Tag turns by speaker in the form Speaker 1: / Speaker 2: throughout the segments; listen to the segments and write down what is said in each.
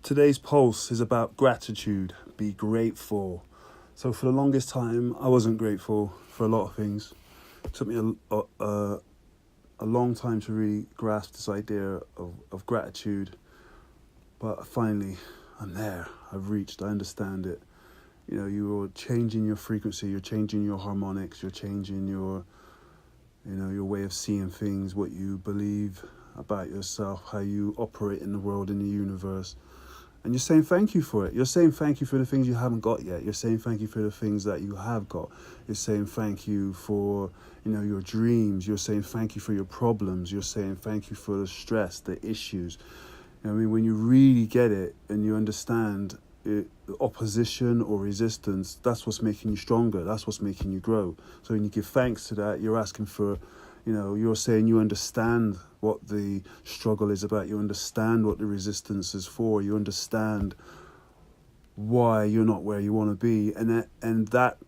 Speaker 1: Today's pulse is about gratitude. Be grateful. So for the longest time, I wasn't grateful for a lot of things. It took me a long time to really grasp this idea of gratitude. But finally, I'm there. I've reached. I understand it. You know, you're changing your frequency. You're changing your harmonics. You're changing your way of seeing things, what you believe about yourself, how you operate in the world, in the universe. And you're saying thank you for it. You're saying thank you for the things you haven't got yet. You're saying thank you for the things that you have got. You're saying thank you for, your dreams. You're saying thank you for your problems. You're saying thank you for the stress, the issues. When you really get it and you understand it, opposition or resistance, that's what's making you stronger. That's what's making you grow. So when you give thanks to that, you're asking for, you're saying you understand what the struggle is about. You understand what the resistance is for. You understand why you're not where you want to be. And that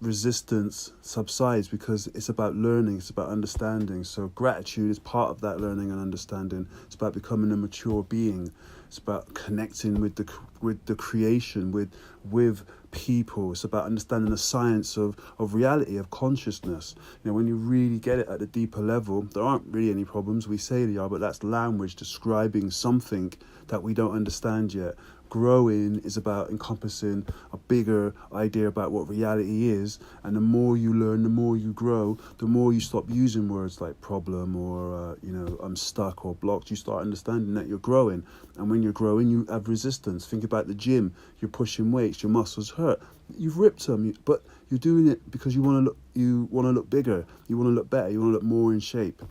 Speaker 1: resistance subsides because it's about learning. It's about understanding. So gratitude is part of that learning and understanding. It's about becoming a mature being. It's about connecting with the creation, with people. It's about understanding the science of reality, of consciousness. When you really get it at a deeper level, there aren't really any problems. We say they are, but that's language describing something that we don't understand yet. Growing is about encompassing a bigger idea about what reality is, and the more you learn, the more you grow, the more you stop using words like problem or I'm stuck or blocked. You start understanding that you're growing, and when you're growing, you have resistance. Think about the gym. You're pushing weights, your muscles hurt. You've ripped them, but you're doing it because you want to look. You want to look bigger. You want to look better. You want to look more in shape.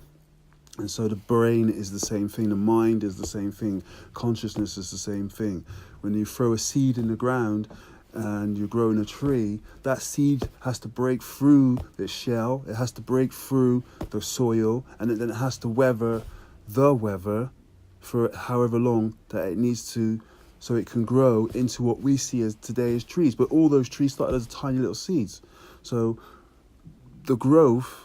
Speaker 1: And so the brain is the same thing, the mind is the same thing, consciousness is the same thing. When you throw a seed in the ground and you're growing a tree, that seed has to break through its shell, it has to break through the soil, and then it has to weather the weather for however long that it needs to, so it can grow into what we see as today as trees. But all those trees started as tiny little seeds. So the growth,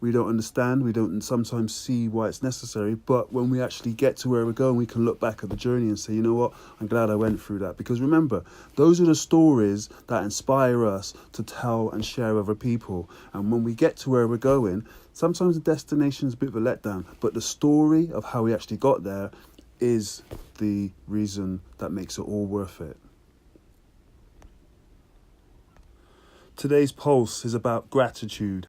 Speaker 1: we don't understand, we don't sometimes see why it's necessary, but when we actually get to where we're going, we can look back at the journey and say, you know what, I'm glad I went through that. Because remember, those are the stories that inspire us to tell and share with other people. And when we get to where we're going, sometimes the destination is a bit of a letdown, but the story of how we actually got there is the reason that makes it all worth it. Today's pulse is about gratitude.